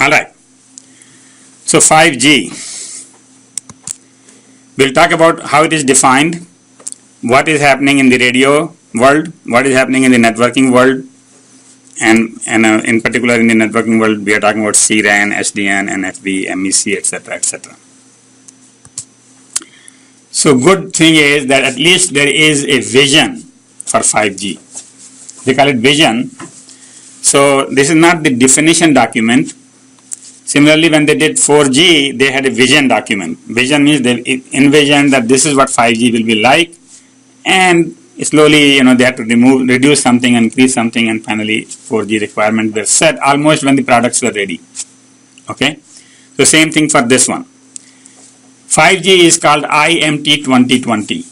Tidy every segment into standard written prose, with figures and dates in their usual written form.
All right. So 5G. We'll talk about how it is defined, what is happening in the radio world, what is happening in the networking world, and in particular in the networking world, we are talking about CRAN, SDN, NFV, MEC, etc., etc. So good thing is that at least there is a vision for 5G. They call it vision. So this is not the definition document. Similarly, when they did 4G, they had a vision document. Vision means they envisioned that this is what 5G will be like, and slowly, they had to reduce something, increase something, and finally 4G requirements were set almost when the products were ready. Okay, so same thing for this one. 5G is called IMT 2020.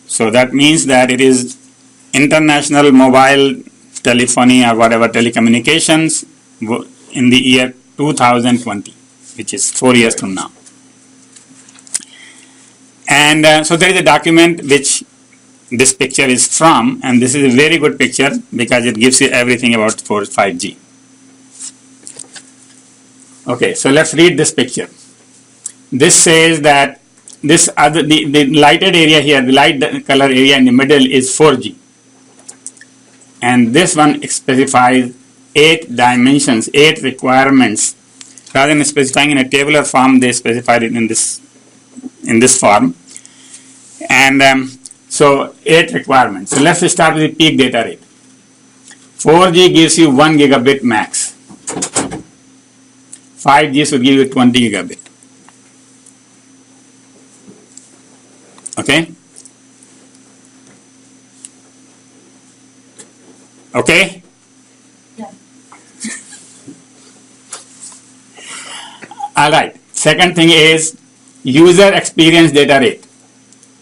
So that means that it is International Mobile Telephony or whatever telecommunications in the year 2020, which is 4 years from now. And so there is a document which this picture is from, and this is a very good picture because it gives you everything about 5G. Okay, so let's read this picture. This says that the lighted area here, the light color area in the middle is 4G. And this one specifies 8 dimensions, 8 requirements. Rather than specifying in a tabular form, they specified it in this form. And so 8 requirements. So let's start with the peak data rate. 4G gives you 1 gigabit max. 5G should give you 20 gigabit. Okay? Okay? Yeah. All right. Second thing is user experience data rate.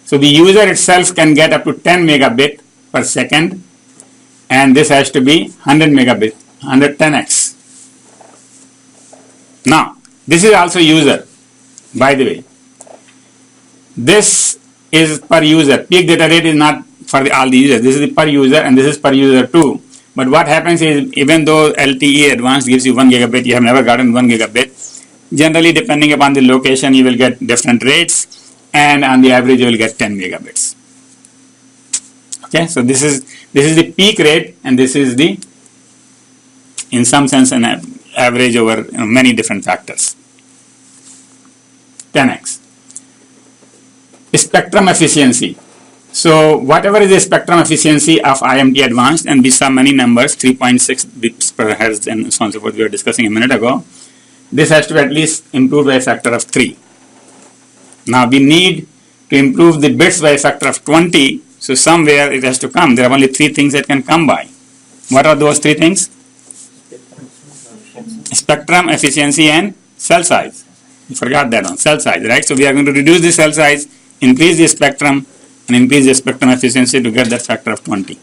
So the user itself can get up to 10 megabit per second, and this has to be 100 megabit, 110x. Now, this is also user, by the way. This is per user. Peak data rate is not for all the users. This is per user, and this is per user too. But what happens is, even though LTE advanced gives you 1 gigabit, you have never gotten 1 gigabit. Generally, depending upon the location, you will get different rates, and on the average, you will get 10 megabits. Okay, so this is the peak rate, and this is the, in some sense, an average over many different factors. 10x. Spectrum efficiency. So whatever is the spectrum efficiency of IMT advanced, and we saw many numbers, 3.6 bits per hertz and so on and so forth, we were discussing a minute ago. This has to be at least improved by a factor of 3. Now we need to improve the bits by a factor of 20, so somewhere it has to come. There are only 3 things that can come by. What are those 3 things? Spectrum, efficiency, and cell size. You forgot that one, cell size, right? So we are going to reduce the cell size, increase the spectrum, and increase the spectrum efficiency to get that factor of 20.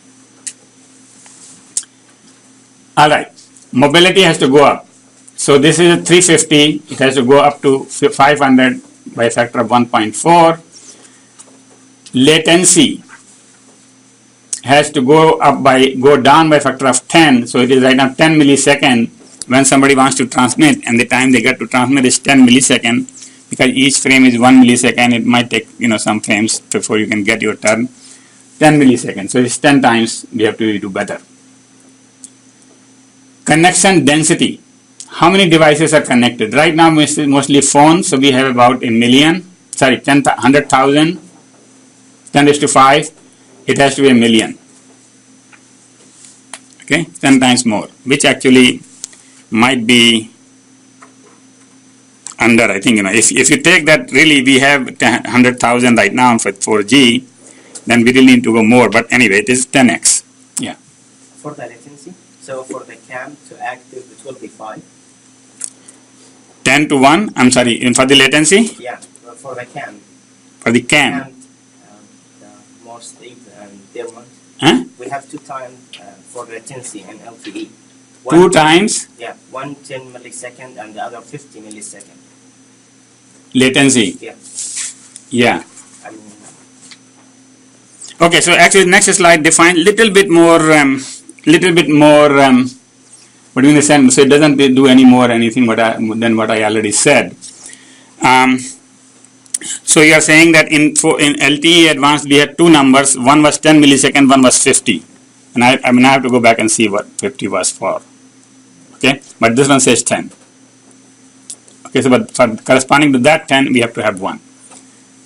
Alright, mobility has to go up. So this is a 350, it has to go up to 500 by a factor of 1.4. Latency has to go down by a factor of 10, so it is right now 10 millisecond when somebody wants to transmit, and the time they get to transmit is 10 millisecond. Because each frame is 1 millisecond, it might take some frames before you can get your turn. 10 milliseconds, so it's 10 times we have to do better. Connection density. How many devices are connected? Right now mostly phones, so we have about 100,000, 10 raised to 5, it has to be 1 million. Okay, 10 times more, which actually might be under, I think, if you take that, really we have 100,000 right now for 4G, then we really need to go more. But anyway, it is 10x. Yeah. For the latency, so for the CAN to active, it will be 5. 10 to 1, I'm sorry, for the latency? Yeah, for the CAN. For the CAN. And the most and their ones. Huh? We have 2 times for latency and LTE. 2 times? Yeah, one 10 millisecond and the other 50 millisecond. Latency? Yeah. Yeah. I mean, okay, so actually next slide define little bit more between the send, so it doesn't do any more anything than what I already said. So you are saying that in LTE advanced we had two numbers, one was 10 millisecond, one was 50. And I have to go back and see what 50 was for. Okay, but this one says 10. Okay, so but for corresponding to that 10, we have to have 1.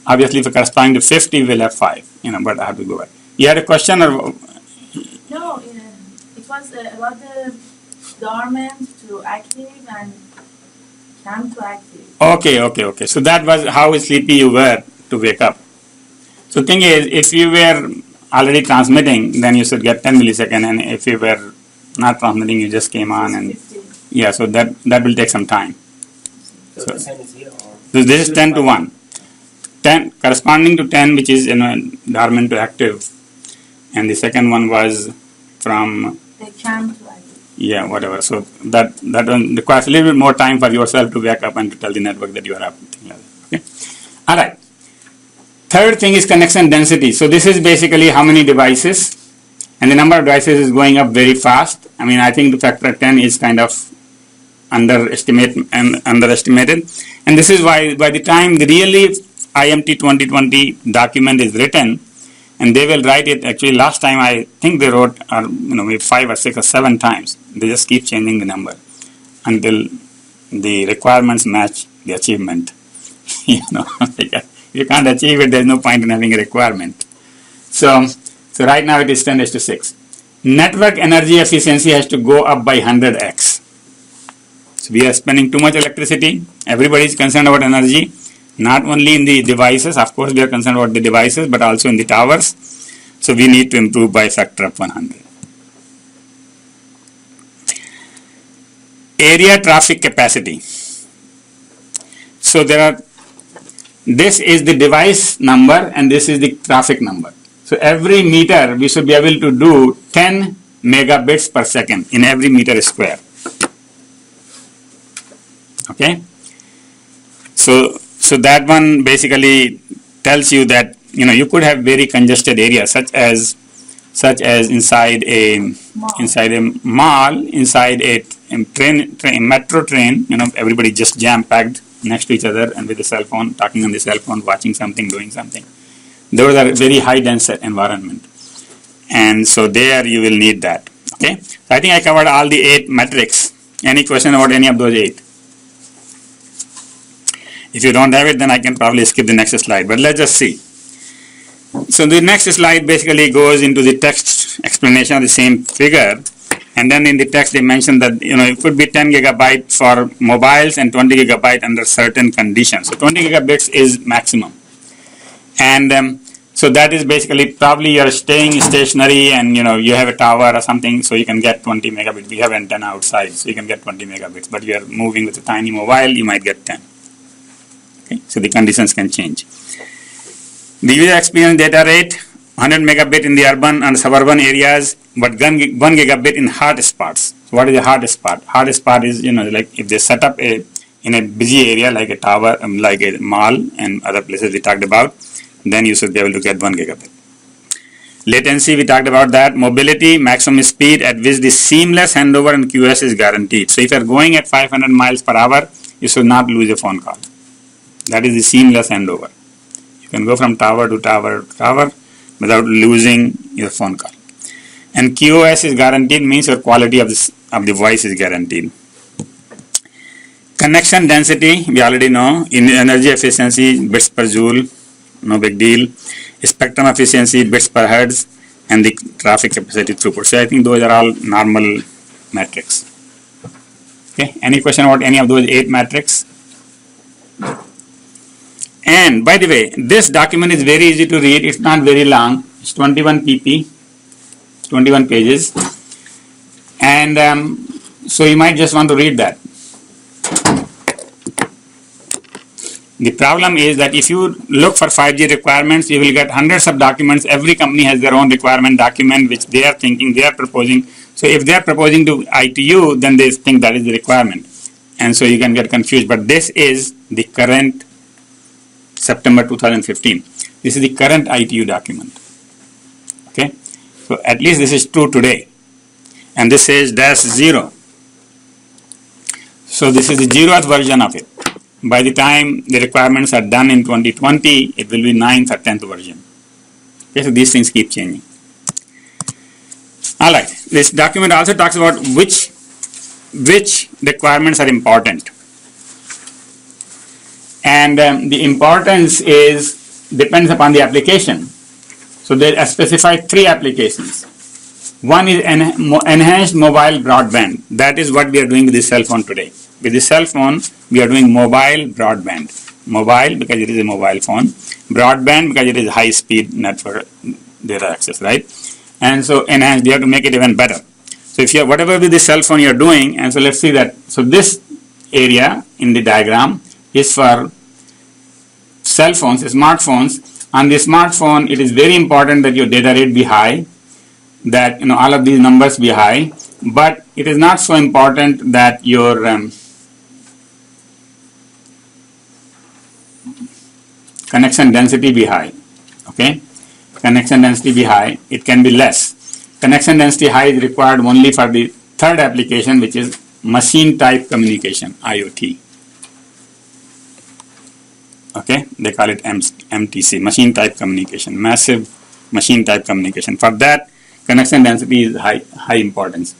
Obviously, for corresponding to 50, we'll have 5. But I have to go back. You had a question or? No, it was about the dormant to active and cam to active. Okay. So that was how sleepy you were to wake up. So thing is, if you were already transmitting, then you should get 10 millisecond, and if you were not transmitting, you just came on and 50. yeah. So that will take some time. So the same is here, or This is 10 to 1. 10 corresponding to 10, which is dormant to active, and the second one was from The cam to active. yeah, whatever. So that one requires a little bit more time for yourself to wake up and to tell the network that you are up. Okay. All right. Third thing is connection density. So this is basically how many devices, and the number of devices is going up very fast. I think the factor 10 is kind of underestimated, and this is why by the time the really IMT 2020 document is written, and they will write it. Actually, last time I think they wrote, maybe 5 or 6 or 7 times. They just keep changing the number until the requirements match the achievement. If you can't achieve it, there's no point in having a requirement. So right now it is 10:6. Network energy efficiency has to go up by 100x. So we are spending too much electricity. Everybody is concerned about energy. Not only in the devices, of course we are concerned about the devices, but also in the towers. So we need to improve by a factor of 100. Area traffic capacity. So this is the device number and this is the traffic number. So every meter we should be able to do 10 megabits per second in every meter square. Okay. So that one basically tells you that you could have very congested areas such as inside a mall, inside a metro train. Everybody just jam packed next to each other and with a cell phone, talking on the cell phone, watching something, doing something. Those are very high dense environment, and so there you will need that. Okay, so I think I covered all the 8 metrics. Any question about any of those 8? If you don't have it, then I can probably skip the next slide, but let's just see. So the next slide basically goes into the text explanation of the same figure, and then in the text they mention that it could be 10 gigabyte for mobiles and 20 gigabyte under certain conditions. So 20 gigabits is maximum, and so that is basically probably you're staying stationary and you have a tower or something, so you can get 20 megabits. We have antenna outside, so you can get 20 megabits, but you are moving with a tiny mobile, you might get 10. Okay, so the conditions can change. The user experience data rate 100 megabit in the urban and suburban areas, but 1 gigabit in hot spots. So what is the hot spot? Hot spot is like if they set up in a busy area like a tower, like a mall and other places we talked about, then you should be able to get 1 gigabit. Latency, we talked about that. Mobility, maximum speed at which the seamless handover and QoS is guaranteed. So if you are going at 500 miles per hour, you should not lose a phone call. That is the seamless handover. You can go from tower to tower to tower without losing your phone call. And QoS is guaranteed, means your quality of the voice is guaranteed. Connection density, we already know. In energy efficiency, bits per joule, no big deal. Spectrum efficiency, bits per hertz, and the traffic capacity throughput. So I think those are all normal metrics. Okay. Any question about any of those 8 metrics? And by the way, this document is very easy to read. It's not very long. It's 21 pp, 21 pages. And so you might just want to read that. The problem is that if you look for 5G requirements, you will get hundreds of documents. Every company has their own requirement document which they are thinking, they are proposing. So if they are proposing to ITU, then they think that is the requirement. And so you can get confused. But this is the current September 2015. This is the current ITU document. Okay, so at least this is true today, and this says -0. So this is the 0th version of it. By the time the requirements are done in 2020, it will be 9th or 10th version. Okay, so these things keep changing. All right. This document also talks about which requirements are important. And the importance depends upon the application. So they specify 3 applications. One is enhanced mobile broadband. That is what we are doing with the cell phone today. With the cell phone, we are doing mobile broadband. Mobile because it is a mobile phone. Broadband because it is high speed network data access, right? And so enhanced, we have to make it even better. So if you have whatever with the cell phone you are doing, and so let's see that. So this area in the diagram is for cell phones, smartphones. On the smartphone, it is very important that your data rate be high, that all of these numbers be high, but it is not so important that your connection density be high. Okay, connection density be high. It can be less. Connection density high is required only for the third application, which is machine type communication, IoT. Okay, they call it MTC, machine type communication, massive machine type communication. For that, connection density is high importance.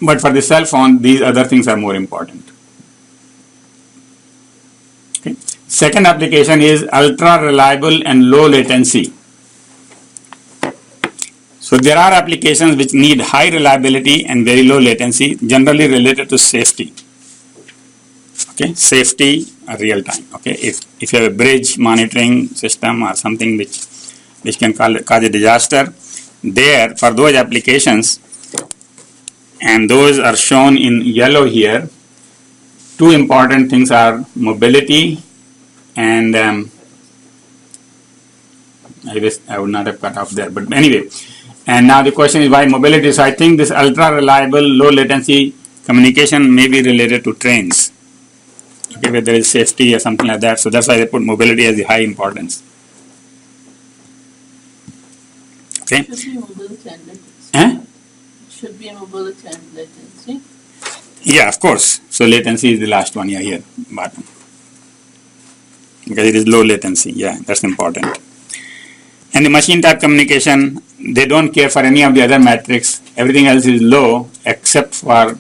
But for the cell phone, these other things are more important. Okay. Second application is ultra reliable and low latency. So there are applications which need high reliability and very low latency, generally related to safety. Okay, safety real time. Okay, if you have a bridge monitoring system or something which can cause a disaster, there for those applications, and those are shown in yellow here, 2 important things are mobility and I wish I would not have cut off there, but anyway. And now the question is why mobility? So I think this ultra reliable low latency communication may be related to trains. Okay, where there is safety or something like that. So that's why they put mobility as the high importance. Okay. Should be mobility and latency. Eh? Should be mobility and latency. Yeah, of course. So latency is the last one here, bottom. Because it is low latency. Yeah, that's important. And the machine type communication, they don't care for any of the other metrics. Everything else is low except for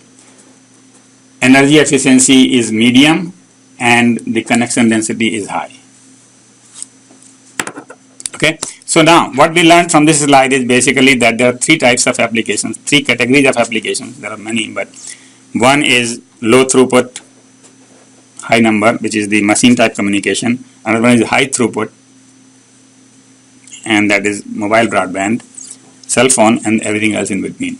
energy efficiency is medium and the connection density is high. Okay, so now what we learned from this slide is basically that there are 3 types of applications, 3 categories of applications. There are many, but one is low throughput, high number, which is the machine type communication. Another one is high throughput, and that is mobile broadband, cell phone, and everything else in between.